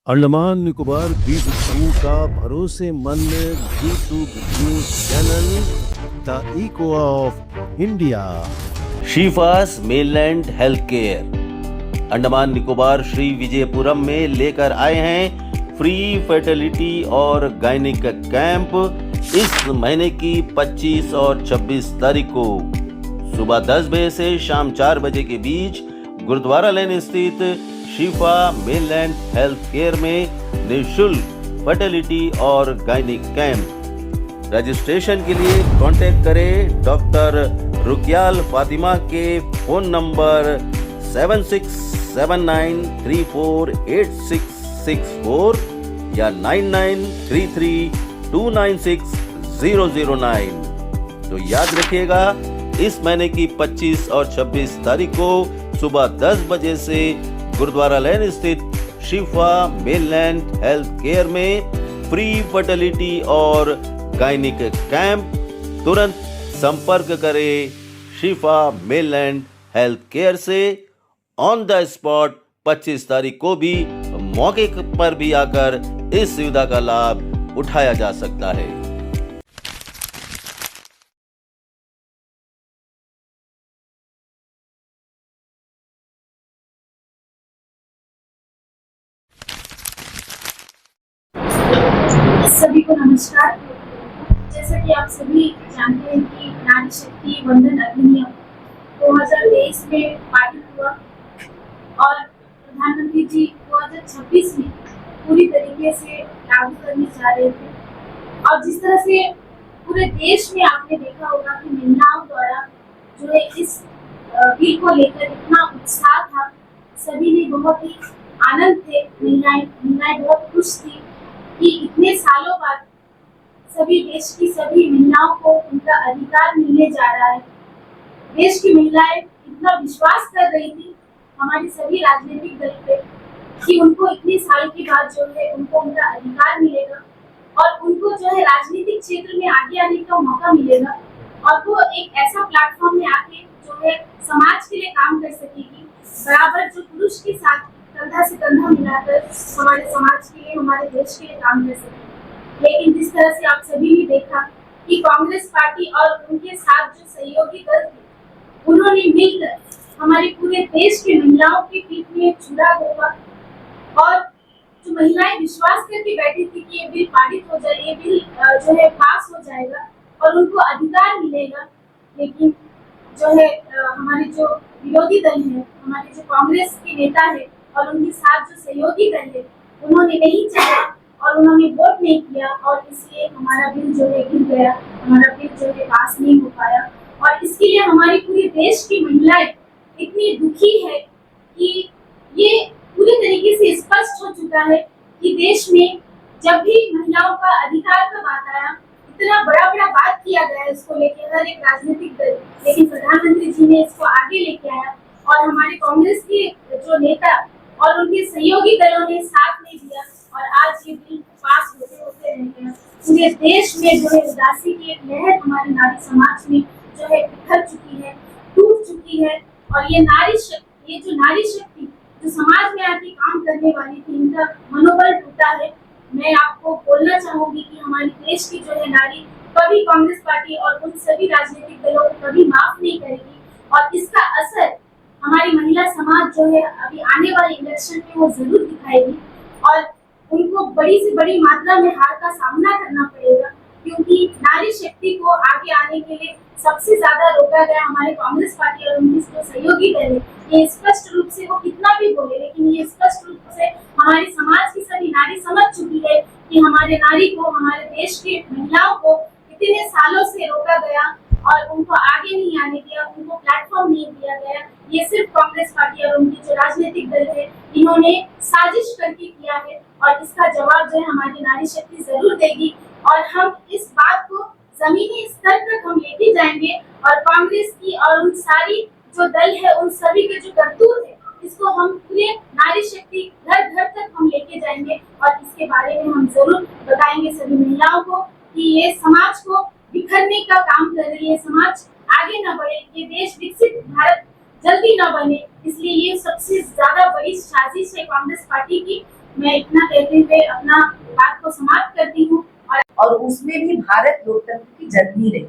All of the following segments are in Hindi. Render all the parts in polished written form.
अंडमान निकोबार द्वीप समूह का भरोसेमंद YouTube news channel the echo of India. Shifa's mainland health care Andaman Nicobar Shri Vijayapuram में लेकर आए हैं फ्री फर्टिलिटी और गायनिक कैंप इस महीने की 25 और 26 तारीख को सुबह 10 बजे से शाम 4 बजे के बीच गुरुद्वारा लेन स्थित शीफा मेनलैंड हेल्थ केयर में निःशुल्क फर्टिलिटी और गायनिक कैंप। रजिस्ट्रेशन के लिए कांटेक्ट करें डॉक्टर रुकियाल फातिमा के फोन नंबर 7679348664 या 9933296009। तो याद रखिएगा, इस महीने की 25 और 26 तारीख को सुबह 10 बजे से गुरुद्वारा लेन स्थित शीफा मेनलैंड हेल्थ केयर में फ्री फर्टिलिटी और गायनिक कैंप। तुरंत संपर्क करें शीफा मेनलैंड हेल्थ केयर से। ऑन द स्पॉट 25 तारीख को भी मौके पर भी आकर इस सुविधा का लाभ उठाया जा सकता है। सभी को नमस्कार। जैसा कि आप सभी जानते हैं कि नारी शक्ति वंदन अधिनियम 2023 में पारित हुआ और प्रधानमंत्री जी 2026 में पूरी तरीके से लागू करने जा रहे थे। और जिस तरह से पूरे देश में आपने देखा होगा कि महिलाओं द्वारा जो है इस बिल को लेकर इतना उत्साह था, सभी ने बहुत ही आनंद थे। महिलाएं बहुत खुश थी कि इतने सालों बाद सभी देश की सभी महिलाओं को उनका अधिकार मिलने जा रहा है। देश की महिलाएं इतना विश्वास कर रही थी हमारे सभी राजनीतिक दल पे कि उनको इतने साल के बाद जो है उनको उनका अधिकार मिलेगा और उनको जो है राजनीतिक क्षेत्र में आगे आने का मौका मिलेगा और वो एक ऐसा प्लेटफॉर्म में आके जो है समाज के लिए काम कर सकेगी, बराबर जो पुरुष के साथ कंधा से कंधा मिलाकर हमारे समाज के लिए, हमारे देश के लिए काम कर सके। लेकिन जिस तरह से आप सभी ने देखा कि कांग्रेस पार्टी और उनके साथ जो सहयोगी दल थे, उन्होंने मिलकर हमारे पूरे देश के महिलाओं की पीठ में छुरा घोंपा और जो महिलाएं विश्वास करके बैठी थी कि ये बिल पारित हो जाए, ये बिल जो है पास हो जाएगा और उनको अधिकार मिलेगा, लेकिन जो है हमारे जो विरोधी दल है, हमारे जो कांग्रेस के नेता है और उनके साथ जो सहयोगी दल है, उन्होंने नहीं चाहा और उन्होंने वोट नहीं किया और इसलिए हमारा बिल जो है गिर गया, हमारा बिल जो है पास नहीं हो पाया। और इसके लिए हमारे पूरे देश की महिलाएं इतनी दुखी है कि ये पूरी तरीके से स्पष्ट हो चुका है कि देश में जब भी महिलाओं का अधिकार का बात आया, इतना बड़ा बड़ा बात किया गया इसको लेकर हर एक राजनीतिक दल, लेकिन प्रधानमंत्री जी ने इसको आगे लेके आया और हमारे कांग्रेस के जो नेता और उनके सहयोगी दलों ने साथ नहीं दिया और आज ये बिल पास होते होते रह गया। पूरे देश में जो है उदासी की एक लहर हमारे नारी समाज में जो है बिखर चुकी है, टूट चुकी है और ये नारी शक्ति जो समाज में आके काम करने वाली थी, इनका मनोबल टूटा है। मैं आपको बोलना चाहूंगी कि हमारे देश की जो है नारी कभी कांग्रेस पार्टी और उन सभी राजनीतिक दलों को कभी माफ नहीं करेगी और इसका असर हमारी महिला समाज जो है अभी आने वाले इलेक्शन में वो जरूर दिखाएगी और उनको बड़ी से बड़ी मात्रा में हार का सामना करना पड़ेगा, क्योंकि नारी शक्ति को आगे आने के लिए सबसे ज्यादा रोका गया हमारे कांग्रेस पार्टी और उनके जो सहयोगी दल है। ये स्पष्ट रूप से वो कितना भी बोले, लेकिन ये स्पष्ट रूप से हमारे समाज की सभी नारी समझ चुकी है कि हमारे नारी को, हमारे देश की महिलाओं को इतने सालों से रोका गया और उनको आगे नहीं आने दिया, उनको प्लेटफॉर्म नहीं दिया गया। ये सिर्फ कांग्रेस पार्टी और उनके जो राजनीतिक दल है, इन्होंने साजिश करके किया है और इसका जवाब जो है हमारी नारी शक्ति जरूर देगी और हम इस बात को जमीनी स्तर तक हम लेके जाएंगे और कांग्रेस की और उन सारी जो दल है, उन सभी के जो करतूत है, इसको हम पूरे नारी शक्ति घर घर तक हम लेके जाएंगे और इसके बारे में हम जरूर बताएंगे सभी महिलाओं को कि ये समाज को बिखरने का काम कर रही है, समाज आगे न बढ़े, ये देश विकसित भारत जल्दी न बने, इसलिए ये सबसे ज्यादा बड़ी साजिश है कांग्रेस पार्टी की। मैं इतना कहते हुए अपना बात को समाप्त करती हूँ। और उसमें भी भारत लोकतंत्र की जननी रही है।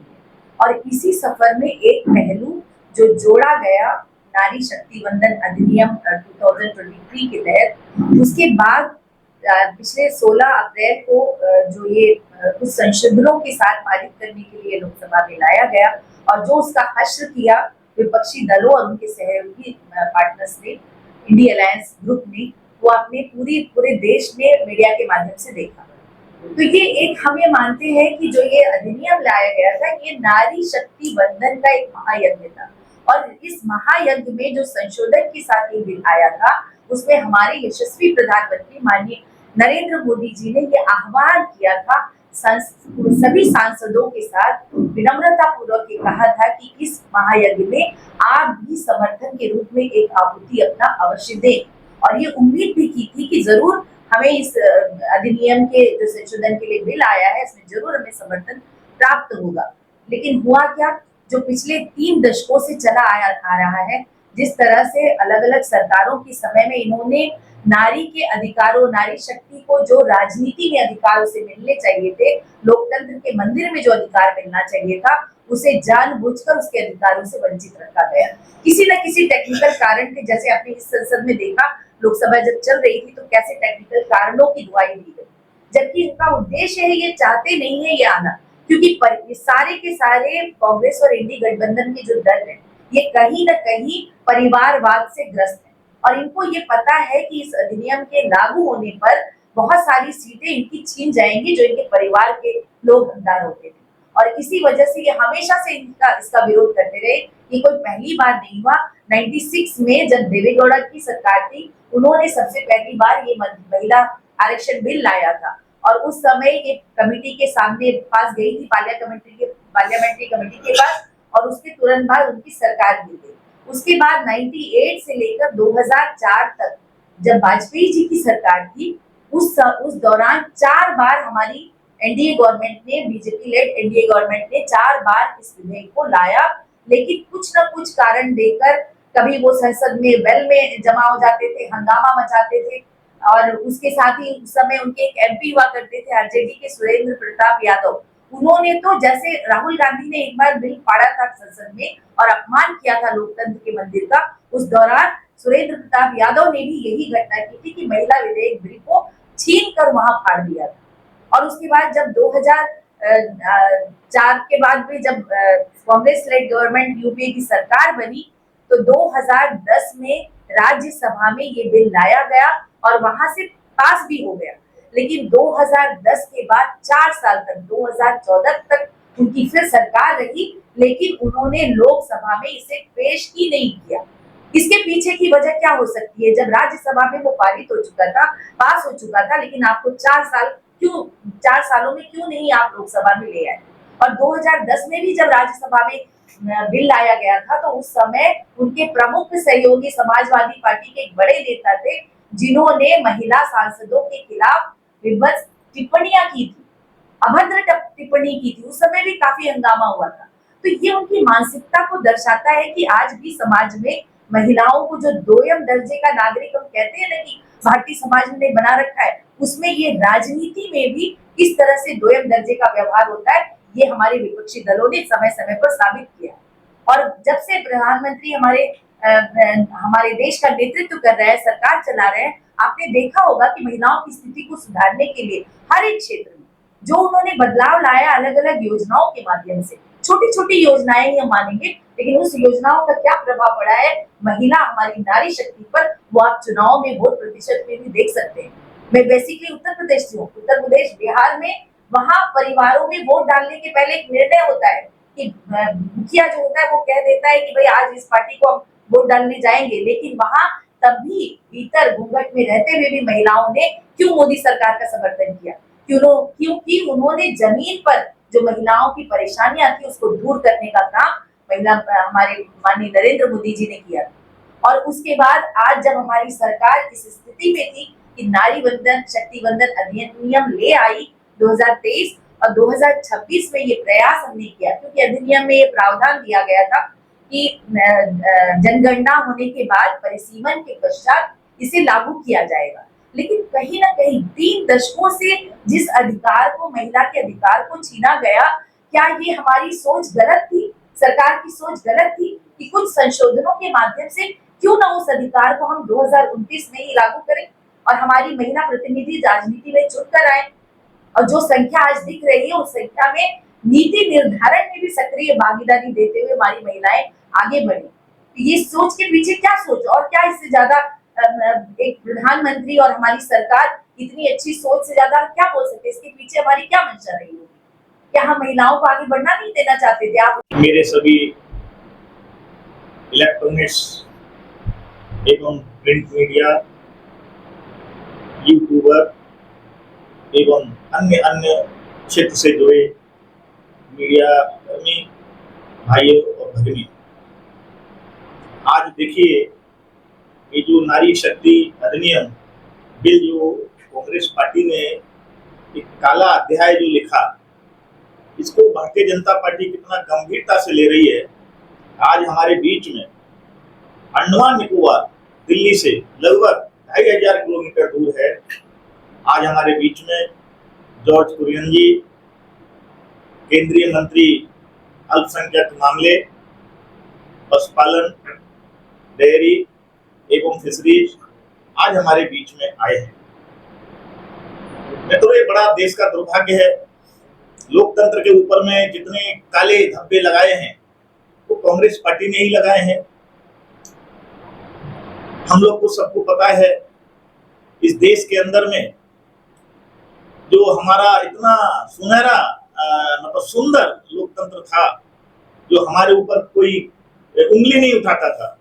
और इसी सफर में एक पहलू जो जोड़ा गया नारी शक्ति वंदन अधिनियम 2023 के तहत, उसके बाद पिछले 16 अप्रैल को जो ये कुछ संशोधनों के साथ पारित करने के लिए लोकसभा में लाया गया और जो उसका हश्र किया विपक्षी दलों और उनके सहयोगी पार्टनर्स ने, इंडिया अलायंस ग्रुप ने, वो आपने पूरे देश में मीडिया के माध्यम से देखा। तो ये एक हम ये मानते हैं कि जो ये अधिनियम लाया गया था, ये नारी शक्ति वंदन का एक महायज्ञ था। और इस महायज्ञ में जो संशोधन के साथ ये बिल आया था, उसमें हमारे यशस्वी प्रधानमंत्री माननीय नरेंद्र मोदी जी ने ये आह्वान किया था, सभी सांसदों के साथ विनम्रता पूर्वक ये कहा था कि इस महायज्ञ में आप भी समर्थन के रूप में एक आहुति अपना अवश्य दें। और ये उम्मीद भी की थी कि जरूर हमें इस अधिनियम के जो संशोधन के लिए बिल आया है, इसमें जरूर हमें समर्थन प्राप्त होगा। लेकिन हुआ क्या, जो पिछले 3 दशकों से चला आ रहा है, जिस तरह से अलग अलग सरकारों के समय में इन्होंने नारी के अधिकारों, नारी शक्ति को जो राजनीति में अधिकार उसे मिलने चाहिए थे, लोकतंत्र के मंदिर में जो अधिकार मिलना चाहिए था, उसे जानबूझकर उसके अधिकारों से वंचित रखा गया। किसी न किसी टेक्निकल कारण के, जैसे आपने इस संसद में देखा, लोकसभा जब चल रही थी तो कैसे टेक्निकल कारणों की दुहाई दी गई, जबकि इनका उद्देश्य है, ये चाहते नहीं है ये आना, क्योंकि सारे के सारे कांग्रेस और इंडी गठबंधन के जो दल है, ये कहीं न कहीं परिवारवाद से ग्रस्त है। और इनको ये पता है कि इस अधिनियम के लागू होने पर बहुत सारी सीटें इनकी छीन जाएंगी, जो इनके परिवार के लोग हकदार होते थे। और इसी वजह से ये हमेशा से इसका विरोध करते रहे। ये कोई पहली बार नहीं हुआ। 96 में जब देवेगौड़ा की सरकार थी, उन्होंने सबसे पहली बार ये महिला आरक्षण बिल लाया था और उस समय ये कमेटी के सामने पास गई थी, पार्लियामेंट्री कमेटी के पास, और उसके तुरंत बाद उनकी सरकार गिर गई। उसके बाद 98 से लेकर 2004 तक जब वाजपेयी जी की सरकार थी, उस दौरान 4 बार हमारी एनडीए गवर्नमेंट ने, बीजेपी लेड एनडीए गवर्नमेंट ने 4 बार इस विधेयक को लाया, लेकिन कुछ न कुछ कारण देकर कभी वो संसद में वेल में जमा हो जाते थे, हंगामा मचाते थे। और उसके साथ ही उस समय उनके एक एमपी हुआ करते थे आरजेडी के, सुरेंद्र प्रताप यादव, उन्होंने तो, जैसे राहुल गांधी ने एक बार बिल फाड़ा था संसद में और अपमान किया था लोकतंत्र के मंदिर का, उस दौरान सुरेंद्र प्रताप यादव ने भी यही घटना की थी कि महिला विधेयक बिल को छीन कर वहां फाड़ दिया था। और उसके बाद जब 2004 के बाद में जब कांग्रेस लेड गवर्नमेंट यूपीए की सरकार बनी, तो 2010 में राज्यसभा में ये बिल लाया गया और वहां से पास भी हो गया। लेकिन 2010 के बाद 4 साल तक, 2014 तक उनकी फिर सरकार रही, लेकिन उन्होंने लोकसभा में इसे पेश ही नहीं किया। इसके पीछे की वजह क्या हो सकती है? जब राज्यसभा में वो पारित हो चुका था, पास हो चुका था, लेकिन आपको 4 सालों में क्यों नहीं आप लोकसभा में ले आए? और 2010 में भी जब राज्यसभा में बिल लाया गया था, तो उस समय उनके प्रमुख सहयोगी समाजवादी पार्टी के एक बड़े नेता थे, जिन्होंने महिला सांसदों के खिलाफ विभत्स टिप्पणियां की थी, अभद्र टिप्पणी की थी। उस समय भी काफी हंगामा हुआ था। तो ये उनकी मानसिकता को दर्शाता है कि आज भी समाज में महिलाओं को जो 2ym दर्जे का नागरिक हम कहते हैं ना, कि भारतीय समाज ने बना रखा है, उसमें ये राजनीति में भी इस तरह से 2ym दर्जे का व्यवहार होता है। ये हमारे विपक्षी दलों ने समय समय पर साबित किया। और जब से प्रधानमंत्री हमारे देश का नेतृत्व कर रहे हैं, सरकार चला रहे हैं, आपने देखा होगा कि महिलाओं की स्थिति को सुधारने के लिए हर एक क्षेत्र में जो उन्होंने बदलाव लाया, अलग अलग योजनाओं के माध्यम से, छोटी छोटी योजनाएं ही हम मानेंगे, लेकिन उस योजनाओं का क्या प्रभाव पड़ा है महिला, हमारी नारी शक्ति पर, वो आप चुनाव में वोट प्रतिशत में भी देख सकते हैं। मैं बेसिकली उत्तर प्रदेश से हूँ, उत्तर प्रदेश, बिहार में, वहां परिवारों में वोट डालने के पहले एक निर्णय होता है कि मुखिया जो होता है वो कह देता है कि भाई आज इस पार्टी को हम वोट डालने जाएंगे, लेकिन वहां तब भी भीतर घूंघट में रहते हुए भी महिलाओं ने क्यों मोदी सरकार का समर्थन किया? क्योंकि उन्होंने जमीन पर जो महिलाओं की परेशानियां थी उसको दूर करने का काम हमारे माननीय नरेंद्र मोदी जी ने किया। और उसके बाद आज जब हमारी सरकार इस स्थिति में थी कि नारी वंदन शक्ति वंदन अधिनियम ले आई 2023 और 2026 में ये प्रयास हमने किया, क्योंकि अधिनियम में ये प्रावधान दिया गया था कि जनगणना होने के बाद परिसीमन के पश्चात इसे लागू किया जाएगा। लेकिन कहीं ना कहीं 3 दशकों से जिस अधिकार को, महिला के अधिकार को छीना गया, क्या ये हमारी सोच गलत थी, सरकार की सोच गलत थी कि कुछ संशोधनों के माध्यम से क्यों ना उस अधिकार को हम 2029 में ही लागू करें और हमारी महिला प्रतिनिधि राजनीति में जुटकर आए। और जो संख्या आज दिख रही है, उस संख्या में नीति निर्धारण में भी सक्रिय भागीदारी देते हुए हमारी महिलाएं आगे बढ़ी। ये सोच के पीछे क्या सोच, और क्या इससे ज्यादा एक प्रधानमंत्री और हमारी सरकार इतनी अच्छी सोच से ज्यादा क्या बोल सकते, इसके पीछे हमारी क्या मंशा रही होगी? क्या हम महिलाओं को आगे बढ़ना नहीं देना चाहते थे? आप मेरे सभी इलेक्ट्रॉनिक्स एवं प्रिंट मीडिया, यूट्यूबर एवं अन्य क्षेत्र से जुड़े मीडिया कर्मी भाइयों और भगिनी, आज देखिए ये जो नारी शक्ति अधिनियम बिल जो कांग्रेस पार्टी ने एक काला अध्याय जो लिखा, इसको भारतीय जनता पार्टी कितना गंभीरता से ले रही है। आज हमारे बीच में अंडमान निकोबार दिल्ली से लगभग 2500 किलोमीटर दूर है, आज हमारे बीच में जॉर्ज कुरियन जी, केंद्रीय मंत्री अल्पसंख्यक मामले, पशुपालन, डेयरी एवं फिशरीज, आज हमारे बीच में आए हैं। मित्रों, ये बड़ा देश का दुर्भाग्य है। लोकतंत्र के ऊपर में जितने काले धब्बे लगाए हैं वो कांग्रेस पार्टी ने ही लगाए हैं। हम लोग को सबको पता है, इस देश के अंदर में जो हमारा इतना सुनहरा मतलब सुंदर लोकतंत्र था, जो हमारे ऊपर कोई उंगली नहीं उठाता था,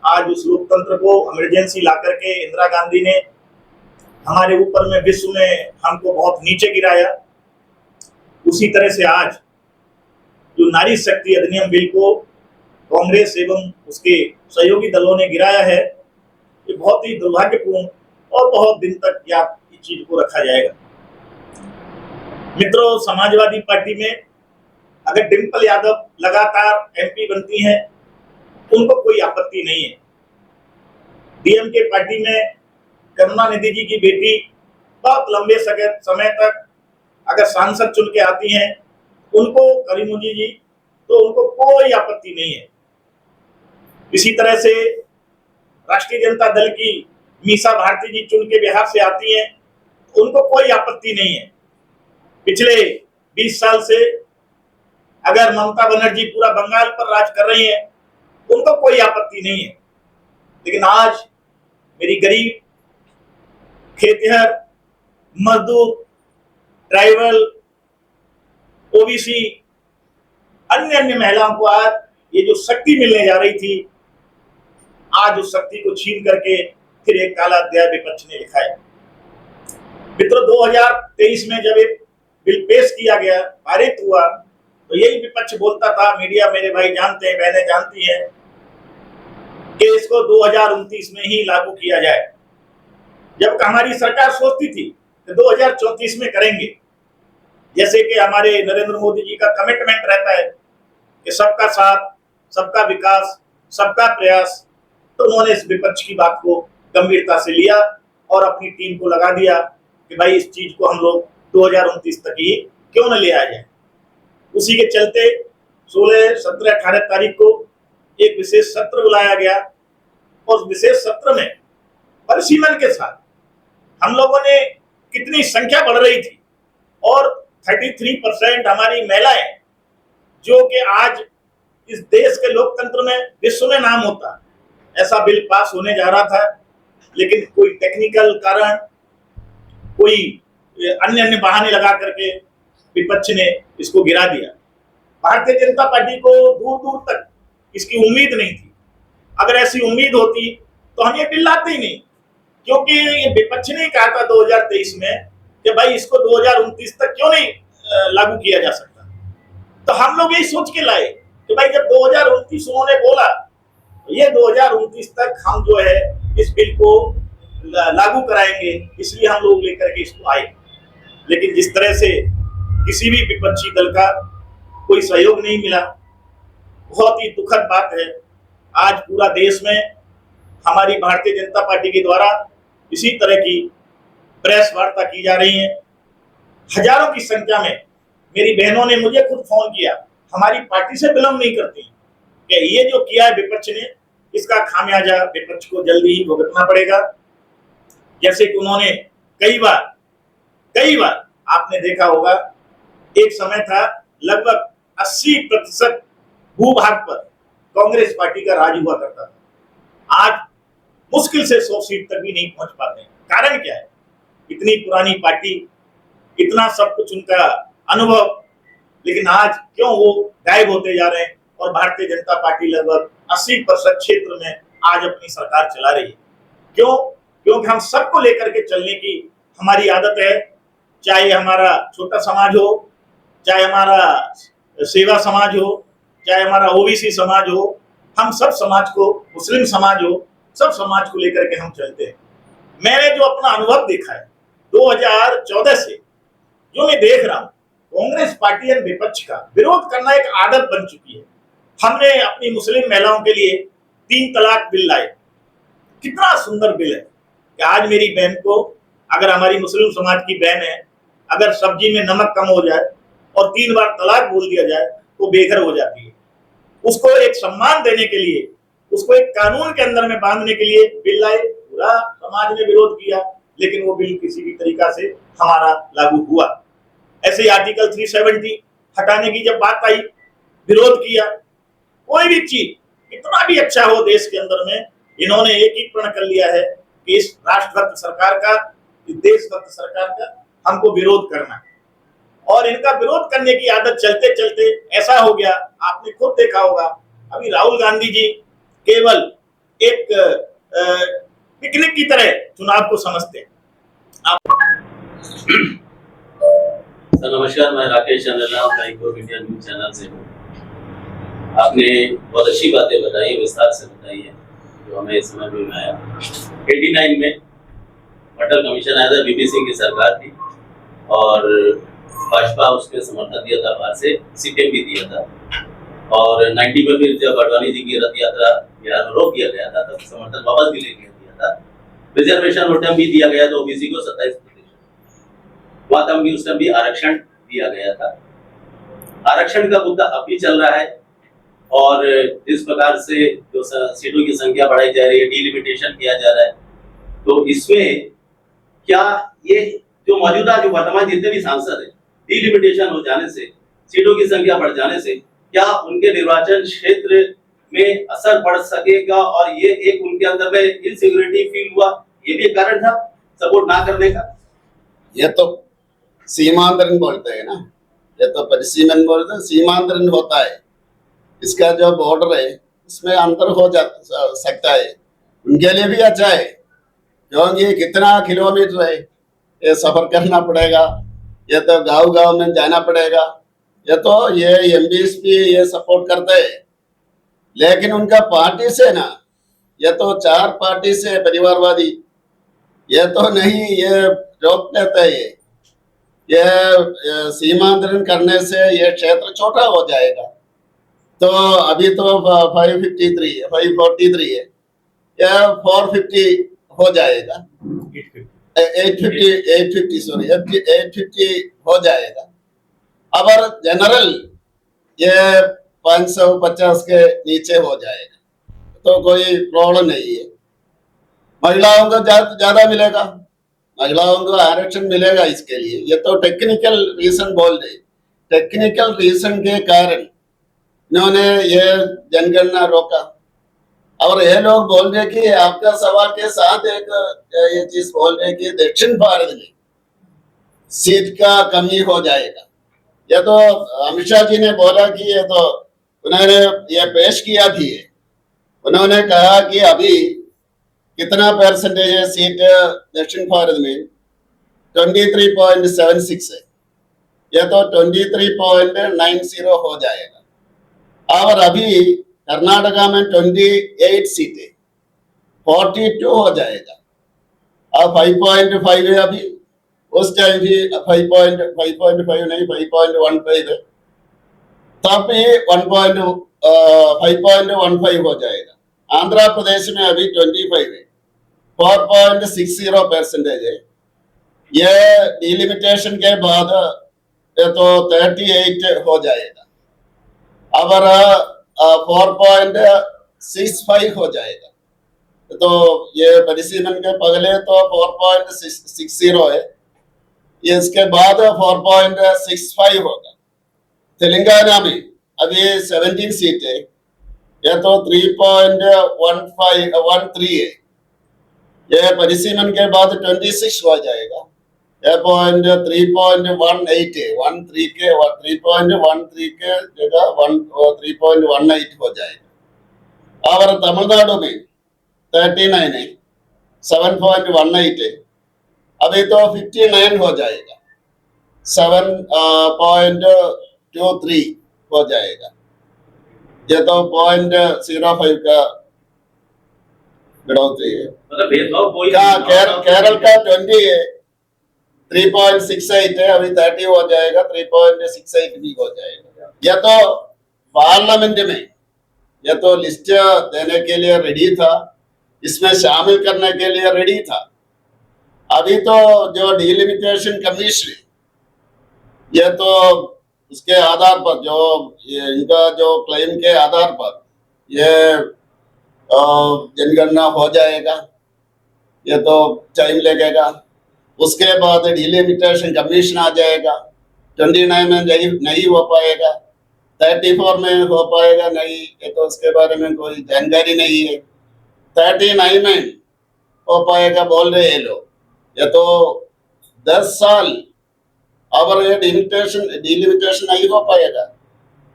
आज उस लोकतंत्र को इमरजेंसी ला करके इंदिरा गांधी ने हमारे ऊपर में विश्व में हमको बहुत नीचे गिराया। उसी तरह से आज जो नारी शक्ति अधिनियम बिल को कांग्रेस एवं उसके सहयोगी दलों ने गिराया है, ये बहुत ही दुर्भाग्यपूर्ण और बहुत दिन तक याद इस चीज को रखा जाएगा। मित्रों, समाजवादी पार्टी में अगर डिम्पल यादव लगातार एमपी बनती हैं, उनको कोई आपत्ति नहीं है। डीएमके पार्टी में करुणानिधि जी की बेटी बहुत लंबे समय तक अगर सांसद चुन के आती हैं, उनको करीमुद्दीन जी, तो उनको कोई आपत्ति नहीं है। इसी तरह से राष्ट्रीय जनता दल की मीसा भारती जी चुन के बिहार से आती हैं, उनको कोई आपत्ति नहीं है। पिछले 20 साल से अगर ममता बनर्जी पूरा बंगाल पर राज कर रही हैं, उनको कोई आपत्ति नहीं है। लेकिन आज मेरी गरीब, खेतिहर, मजदूर, ट्राइबल, ओबीसी, अन्य महिलाओं को आज ये जो शक्ति मिलने जा रही थी, आज उस शक्ति को छीन करके फिर एक काला अध्याय विपक्ष ने लिखा है। मित्रों, 2023 में जब एक बिल पेश किया गया, पारित हुआ, तो यही विपक्ष बोलता था, मीडिया मेरे भाई जानते हैं, बहनें जानती हैं, कि इसको 2029 में ही लागू किया जाए। जब हमारी सरकार सोचती थी कि 2034 में करेंगे, जैसे कि हमारे नरेंद्र मोदी जी का कमिटमेंट रहता है कि सबका साथ, सबका विकास, सबका प्रयास, तो उन्होंने इस विपक्ष की बात को गंभीरता से लिया और अपनी टीम को लगा दिया कि भाई इस चीज को हम लोग 2029 तक ही क्यों न ले आ जाए। उसी के चलते 16, 17, 18 तारीख को एक विशेष सत्र बुलाया गया और उस विशेष सत्र में परिसीमन के साथ हम लोगों ने कितनी संख्या बढ़ रही थी और 33% हमारी महिलाएं, जो कि आज इस देश के लोकतंत्र में विश्व में नाम होता, ऐसा बिल पास होने जा रहा था, लेकिन कोई टेक्निकल कारण, कोई अन्य बहाने लगा करके विपक्ष ने इसको गिरा दिया। भारतीय जनता पार्टी को दूर दूर तक इसकी उम्मीद नहीं थी। अगर ऐसी उम्मीद होती तो हम ये बिल लाते ही नहीं, क्योंकि ये विपक्ष ने कहा था 2023 में कि भाई इसको 2029 तक क्यों नहीं लागू किया जा सकता। तो हम लोग यही सोच के लाए कि भाई जब 2029 उन्होंने बोला, तो ये 2029 तक हम जो है इस बिल को लागू कराएंगे, इसलिए हम लोग लेकर के इसको आए। लेकिन जिस तरह से किसी भी विपक्षी दल का कोई सहयोग नहीं मिला, बहुत ही दुखद बात है। आज पूरा देश में हमारी भारतीय जनता पार्टी के द्वारा इसी तरह की प्रेस वार्ता की जा रही है। हजारों की संख्या में मेरी बहनों ने मुझे खुद फोन किया, हमारी पार्टी से विलंब नहीं करती कि ये जो किया है विपक्ष ने, इसका खामियाजा विपक्ष को जल्दी ही भुगतना पड़ेगा। जैसे कि उन्होंने कई बार आपने देखा होगा, एक समय था लगभग 80% भूभाग पर कांग्रेस पार्टी का राज हुआ करता था। आज मुश्किल से 100 सीट तक भी नहीं पहुंच पाते। कारण क्या है? इतनी पुरानी पार्टी, इतना सब कुछ उनका अनुभव, लेकिन आज क्यों वो गायब होते जा रहे हैं और भारतीय जनता पार्टी लगभग 80% क्षेत्र में आज अपनी सरकार चला रही है। क्यों? क्योंकि हम सबको लेकर के चलने की हमारी आदत है, चाहे हमारा छोटा समाज हो, चाहे हमारा सेवा समाज हो, चाहे हमारा ओबीसी समाज हो, हम सब समाज को, मुस्लिम समाज हो, सब समाज को लेकर के हम चलते हैं। मैंने जो अपना अनुभव देखा है 2014 से, जो मैं देख रहा हूं, कांग्रेस पार्टी और विपक्ष का विरोध करना एक आदत बन चुकी है। हमने अपनी मुस्लिम महिलाओं के लिए 3 तलाक बिल लाए। कितना सुंदर बिल है कि आज मेरी बहन को, अगर हमारी मुस्लिम समाज की बहन है, अगर सब्जी में नमक कम हो जाए और 3 बार तलाक बोल दिया जाए तो बेघर हो जाती है। उसको एक सम्मान देने के लिए, उसको एक कानून के अंदर में बांधने के लिए बिल लाए। पूरा समाज ने विरोध किया, लेकिन वो बिल किसी भी तरीका से हमारा लागू हुआ। ऐसे ही आर्टिकल 370 हटाने की जब बात आई, विरोध किया। कोई भी चीज इतना भी अच्छा हो देश के अंदर में, इन्होंने एकीकरण कर लिया है कि इस राष्ट्रभक्त सरकार का, इस देशभक्त सरकार का हमको विरोध करना है। और इनका विरोध करने की आदत चलते चलते ऐसा हो गया, आपने खुद देखा होगा, अभी राहुल गांधी जी केवल एक पिकनिक की तरह चुनाव को समझते हैं। सर नमस्कार, मैं Rakesh Chandralal bank of India news channel से हूँ। आपने बहुत अच्छी बातें बताई, विस्तार से बताई है, जो हमें इस समय में आया। 89 में अटल कमीशन आया था, बीपी सिंह की सरकार थी और भाजपा उसमें समर्थन दिया था, बाहर से सीपीएम भी दिया था। और 90 में फिर जब अडवाणी जी की रथ यात्रा बिहार में रोक दिया गया था, तब समर्थन वापस भी ले दिया था। रिजर्वेशन वोटम भी दिया गया था ओबीसी को 27%। वहां तक भी उस टाइम भी आरक्षण दिया गया था। आरक्षण का मुद्दा अब भी चल रहा है और जिस प्रकार से जो सीटों की संख्या बढ़ाई जा रही है, डिलिमिटेशन किया जा रहा है, तो इसमें क्या ये जो मौजूदा जो वर्तमान जितने भी सांसद है, डिलिमिटेशन हो जाने से, सीटों की संख्या बढ़ जाने से क्या उनके निर्वाचन क्षेत्र में असर पड़ सकेगा और ये एक उनके अंदर में इनसिक्योरिटी फील हुआ, ये भी एक कारण था सपोर्ट ना करने का? ये तो सीमांतरण बोलते हैं ना, ये तो परिसीमन बोलते हैं, सीमांतरण होता है। इसका जो बॉर्डर है उसमें अंतर हो सकता है, उनके लिए भी अच्छा है, क्योंकि कितना किलोमीटर है ये सफर करना पड़ेगा, ये तो गांव में जाना पड़ेगा। ये तो ये एमपीएसपी ये सपोर्ट करते हैं, लेकिन उनका पार्टी से ना, ये तो 4 पार्टी से परिवारवादी, ये तो नहीं, ये रोक लेते हैं। ये सीमांतरण करने से ये क्षेत्र छोटा हो जाएगा। तो अभी तो 543 है, या 450 हो जाएगा, 850 हो जाएगा। अब जनरल ये 550 के नीचे हो जाएगा, तो कोई प्रॉब्लम नहीं है। महिलाओं को ज्यादा मिलेगा, महिलाओं को आरक्षण मिलेगा इसके लिए। ये तो टेक्निकल रीजन बोल रहे, टेक्निकल रीजन के कारण इन्होंने ये जनगणना रोका। और ये लोग बोल रहे कि आपका सवाल के साथ एक ये चीज बोल रहे कि दक्षिण भारत में सीट का कमी हो जाएगा। ये तो अमित शाह जी ने बोला कि ये तो उन्होंने ये पेश किया भी है। उन्होंने कहा कि अभी कितना परसेंटेज है सीट दक्षिण भारत में, 23.76 है, ये तो 23.90 हो जाएगा। और अभी कर्नाटका में 28 सीटें, 42 हो जाएगा। अब 5.5 है अभी, उस टाइम भी 5.5 नहीं 5.15 है, तब भी 5.15 हो जाएगा। आंध्र प्रदेश में अभी 25 है, 4.60% है। ये डिलिमिटेशन के बाद ये तो 38 हो जाएगा, अगर 4.65 हो जाएगा तो ये परिसीमन के पहले तो 4.60 है, ये इसके बाद 4.65 होगा। तेलंगाना में अभी 17 सीट है, यह तो 3.13 है, यह परिसीमन के बाद 26 हो जाएगा, यह 3.18 है, 3.13 के जगह 3.18 हो जाएगा। और तमिलनाडु में 39 है, 7.18 है, अभी तो 59 हो जाएगा, 7.23 हो जाएगा, ये तो 0.05 का बढ़ोतरी है। मतलब भेदभाव कोई केरल का 20 है, 3.68 है, अभी 30 हो जाएगा, 3.68 भी हो जाएगा। यह तो पार्लियामेंट में यह तो लिस्ट देने के लिए रेडी था, इसमें शामिल करने के लिए रेडी था। अभी तो जो डिलिमिटेशन कमीशन यह तो उसके आधार पर जो इनका जो क्लेम के आधार पर यह जनगणना हो जाएगा, ये तो टाइम लगेगा। उसके बाद डिलिमिटेशन कमीशन आ जाएगा, 29 में नहीं हो पाएगा, 34 में हो पाएगा नहीं, ये तो उसके बारे में कोई जानकारी नहीं है। 39 में हो पाएगा बोल रहे हैं लोग, ये तो 10 साल अगर ये डिलिमिटेशन नहीं हो पाएगा।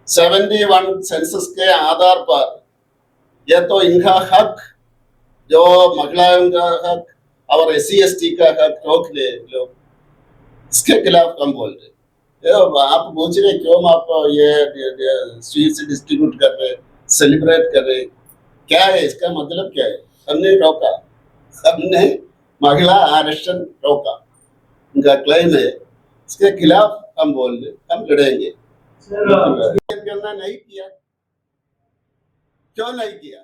71 सेंसस के आधार पर यह तो इनका हक, जो महिलाओं का हक और SC/ST का हक रोक ले लोग, इसके खिलाफ हम बोल रहे। आप पूछ रहे क्यों आप ये स्वीट्स डिस्ट्रीब्यूट कर रहे, सेलिब्रेट कर रहे, क्या है इसका मतलब क्या है? हमने रोका, हमने महिला आरक्षण रोका, उनका क्लेम है, इसके खिलाफ हम बोल रहे, हम लड़ेंगे। नहीं किया, क्यों नहीं किया?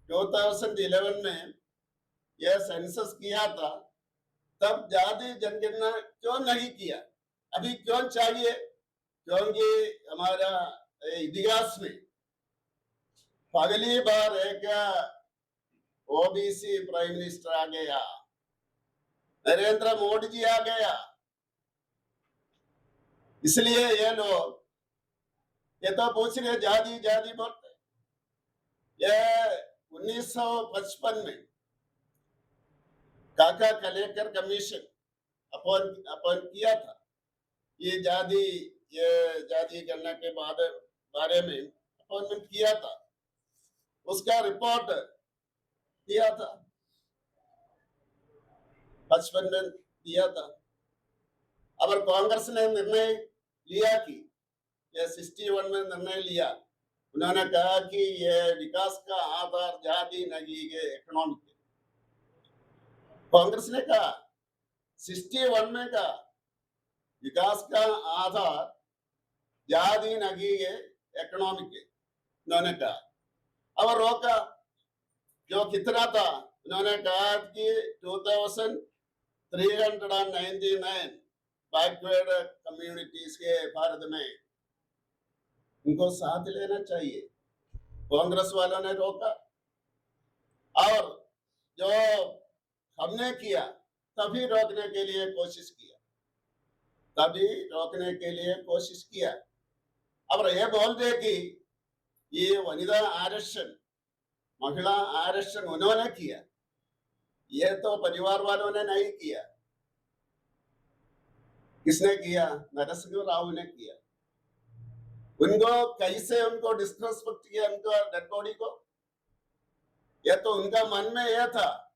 2011 में यह सेंसस किया था, तब जाति जनगणना क्यों नहीं किया? अभी क्यों चाहिए? क्योंकि हमारा इतिहास में पहली बार एक OBC प्राइम मिनिस्टर आ गया, नरेंद्र मोदी जी आ गया, इसलिए ये लोग ये तो पूछ रहे जाति जाति बोलते। यह 1955 में काका कलेकर कमीशन अपॉइंट किया था, ये जाति गणना के बारे में अपॉइंटमेंट किया था, उसका रिपोर्ट दिया था, 55 में दिया था। अब कांग्रेस ने निर्णय लिया कि यह 61 में निर्णय लिया, उन्होंने कहा कि यह विकास का आधार जाति नहीं है, इकोनॉमिक है। कांग्रेस ने कहा 61 में कहा विकास का आधार जाति नहीं है, इकोनॉमिक है, उन्होंने कहा। अब रोका, जो कितना था, उन्होंने कहा कि 2399 बैकवर्ड कम्युनिटीज के भारत में उनको साथ लेना चाहिए। कांग्रेस वालों ने रोका, और जो हमने किया तभी रोकने के लिए कोशिश किया, अब ये बोल दे कि ये वनिता आरक्षण, महिला आरक्षण उन्होंने किया, ये तो परिवार वालों ने नहीं किया। किसने किया? नरसिंह राव ने किया। उनको कैसे उनको डिस्रेस्पेक्ट किया, उनको डेड बॉडी को। यह तो उनका मन में यह था,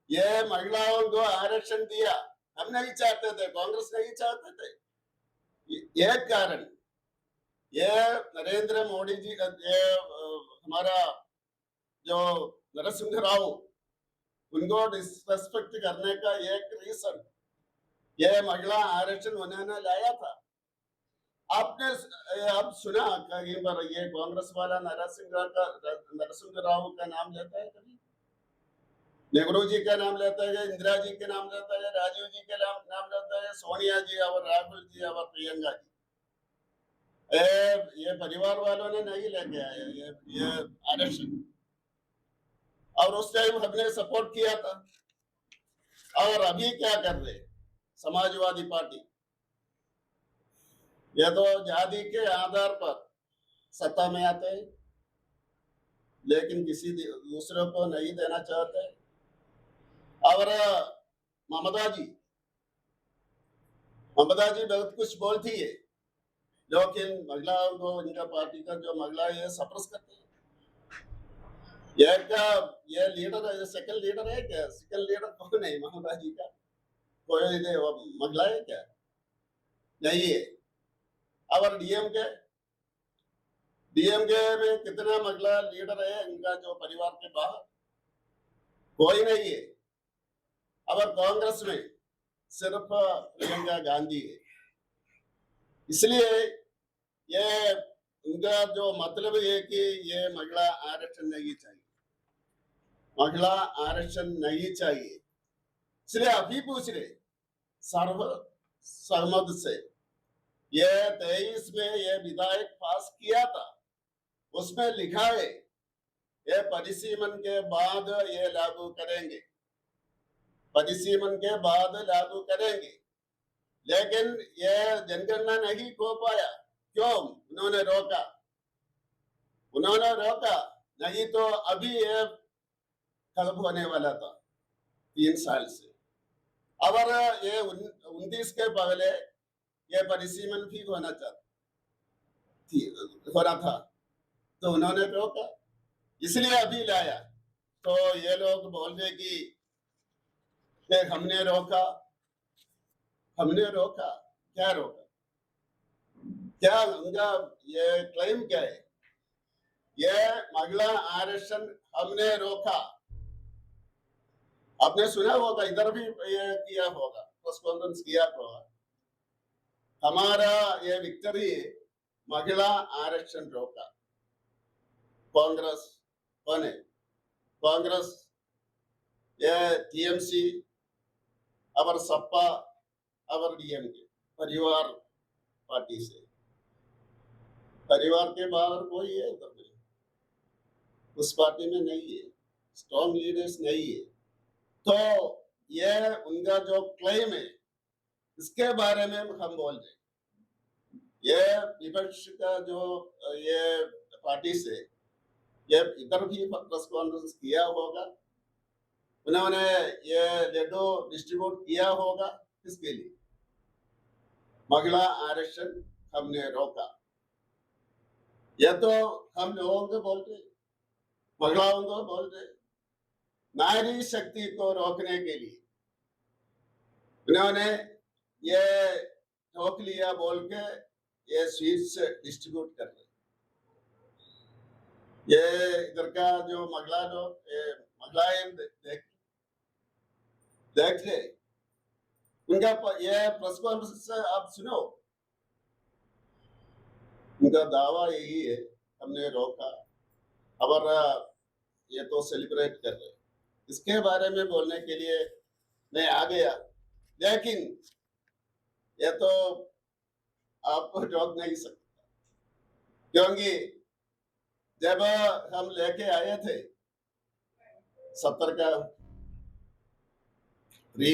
यह महिलाओं को आरक्षण दिया, हम नहीं चाहते थे, कांग्रेस नहीं चाहते थे। यह कारण, यह नरेंद्र मोदी जी, हमारा जो नरसिंह राव, उनको डिसरेस्पेक्ट करने का एक रीजन यह महिला आरक्षण उन्होंने लाया था। आपने अब सुना कहीं पर ये कांग्रेस वाला नरसिंह राव का नाम लेता है? कभी नेहरू जी का नाम लेता है, इंदिरा जी के नाम लेता है, राजीव जी के नाम लेता है, सोनिया जी और राहुल जी और प्रियंका जी। ये परिवार वालों ने नहीं लेके आया ये आरक्षण, और उस टाइम हमने सपोर्ट किया था। और अभी क्या कर रहे समाजवादी पार्टी, ये तो जाति के आधार पर सत्ता में आते हैं, लेकिन किसी दूसरे को नहीं देना चाहते। और ममता जी बहुत कुछ बोलती है, लेकिन महिलाओं को, इनका पार्टी का जो महिला है सप्रेस करते हैं। ये लीडर है, सेकंड लीडर है क्या? सेकंड लीडर कौन है ममता जी का? कोई महिला है क्या? नहीं है। और डीएमके में कितना महिला लीडर है इनका, जो परिवार के बाहर कोई नहीं है। और कांग्रेस में सिर्फ प्रियंका गांधी है। इसलिए ये उनका जो मतलब है कि ये महिला आरक्षण नहीं चाहिए, महिला आरक्षण नहीं चाहिए। इसलिए अभी पूछ रहे सर्व सहमत से ये 23 में ये विधायक पास किया था, उसमें लिखा है ये परिसीमन के बाद ये लागू करेंगे, परिसीमन के बाद लागू करेंगे। लेकिन ये जनगणना नहीं हो पाया। क्यों? उन्होंने रोका नहीं तो अभी ये खत्म होने वाला था 3 साल से। और ये 29 के पहले ये परिसीमन भी होना था, तो उन्होंने रोका, इसलिए अभी लाया। तो ये लोग बोल रहे कि हमने रोका। क्या रोका? क्या उनका ये क्लेम क्या है? ये महिला आरक्षण हमने रोका। आपने सुना होगा, इधर भी ये किया होगा, प्रेस कॉन्फ्रेंस किया होगा। हमारा ये विक्ट्री, महिला आरक्षण रोका। कांग्रेस कौन है? कांग्रेस ये टीएमसी और सपा और डीएमके परिवार पार्टी से। परिवार के बाहर कोई है उधर में, उस पार्टी में नहीं है, स्ट्रॉन्ग लीडर्स नहीं है। तो ये उनका जो क्लेम है, इसके बारे में हम बोल रहे हैं। ये विपक्ष का जो ये पार्टी से ये इधर भी प्रेस कॉन्फ्रेंस किया होगा, उन्होंने ये लड्डू डिस्ट्रीब्यूट किया होगा। किसके लिए? महिला आरक्षण हमने रोका। ये तो हम लोगों को बोल रहे, महिलाओं को बोल रहे, नारी शक्ति को रोकने के लिए उन्होंने ये रोक लिया बोल के ये स्वीट्स डिस्ट्रीब्यूट कर रहे। ये इधर का जो महिलाएं देख रहे, उनका ये प्रेस कॉन्फ्रेंस से आप सुनो, उनका दावा यही है हमने रोका। और ये तो सेलिब्रेट कर रहे, इसके बारे में बोलने के लिए मैं आ गया। लेकिन ये तो आपको रोक नहीं सकता, क्योंकि जब हम लेके आए थे 70 का फ्री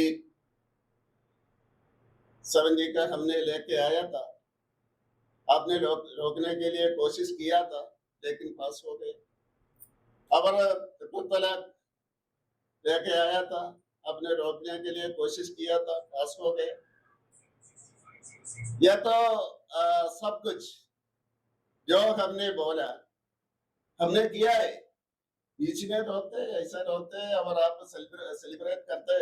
70 का हमने लेके आया था, आपने रोकने के लिए कोशिश किया था, लेकिन पास हो गए। और ट्रिपल तलाक लेके आया था, आपने रोकने के लिए कोशिश किया था, पास हो गए। यह तो सब कुछ जो हमने बोला हमने किया है। बीच में रोकते, ऐसा रोकते और आप सेलिब्रेट करते,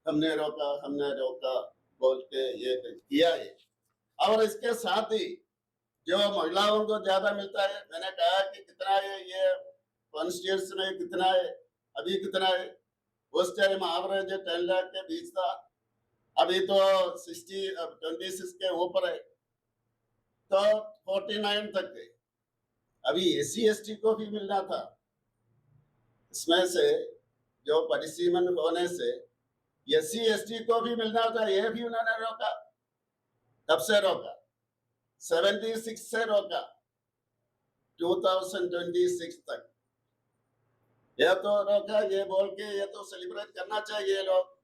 हमने रोका बोल के ये किया है। और इसके साथ ही जो महिलाओं को ज्यादा मिलता है, मैंने कहा कि कितना है ये कॉन्स्टिट्यूंसी में, कितना है अभी, कितना है उस टाइम एवरेज 10 लाख के बीच था, अभी तो 26 के ऊपर है, तो 49 तक है। अभी SC ST को भी मिलना था, इसमें से जो परिसीमन होने से SC/ST को भी मिलना होता है, ये भी उन्होंने रोका। कब से रोका? 76 से रोका 2026 तक। ये तो रोका, ये बोल के ये तो सेलिब्रेट करना चाहिए लोग।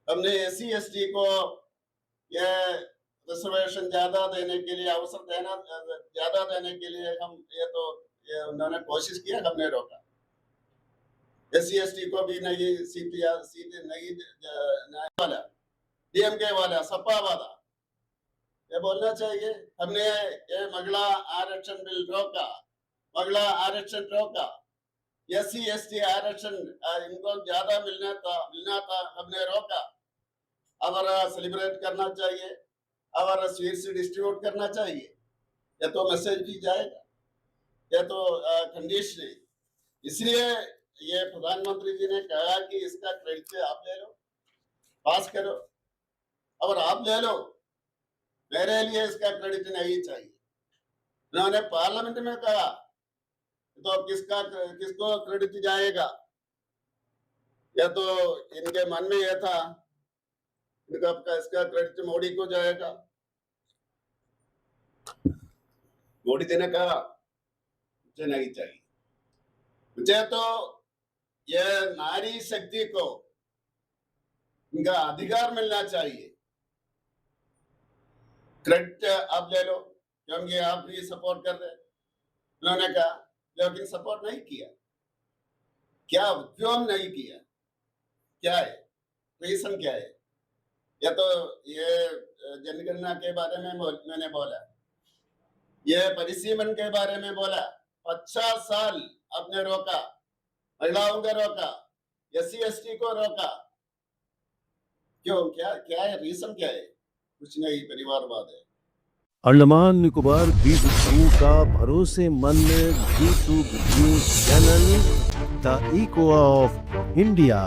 हमने SC/ST को ये रिजर्वेशन ज्यादा देने के लिए, अवसर देना ज्यादा देने के लिए हम ये उन्होंने कोशिश किया, हमने रोका। SC/ST को भी नहीं सीट नहीं वाला, DMK वाला, सपा वाला, ये बोलना चाहिए। हमने ये महिला आरक्षण बिल रोका, महिला आरक्षण रोका, SC/ST आरक्षण इनको ज्यादा मिलना था, हमने रोका। अब सेलिब्रेट करना चाहिए, अब स्वीट्स डिस्ट्रीब्यूट करना चाहिए, ये तो मैसेज भी जाएगा, ये तो कंडीशन है। इसलिए ये प्रधानमंत्री जी ने कहा कि इसका क्रेडिट आप ले लो, पास करो, और आप ले लो, मेरे लिए इसका क्रेडिट नहीं चाहिए। उन्होंने पार्लियामेंट में कहा, तो किसको क्रेडिट जाएगा? या तो इनके मन में यह था, इसका क्रेडिट मोदी को जाएगा। मोदी जी ने कहा मुझे नहीं चाहिए, मुझे तो यह नारी शक्ति को इनका अधिकार मिलना चाहिए। क्रेडिट आप ले लो क्योंकि आप भी सपोर्ट कर रहे। उन्होंने कहा, लेकिन सपोर्ट नहीं किया। क्या, क्यों नहीं किया? क्या है रीजन, क्या है? या तो ये जनगणना के बारे में मैंने बोला, ये परिसीमन के बारे में बोला, 50 साल आपने रोका, महिलाओं को रोका, SC/ST को रोका, क्यों? क्या है रीजन, क्या है? कुछ नहीं, परिवारवाद है। अंडमान निकोबार द्वीप समूह का भरोसेमंद G2 news channel the echo of India.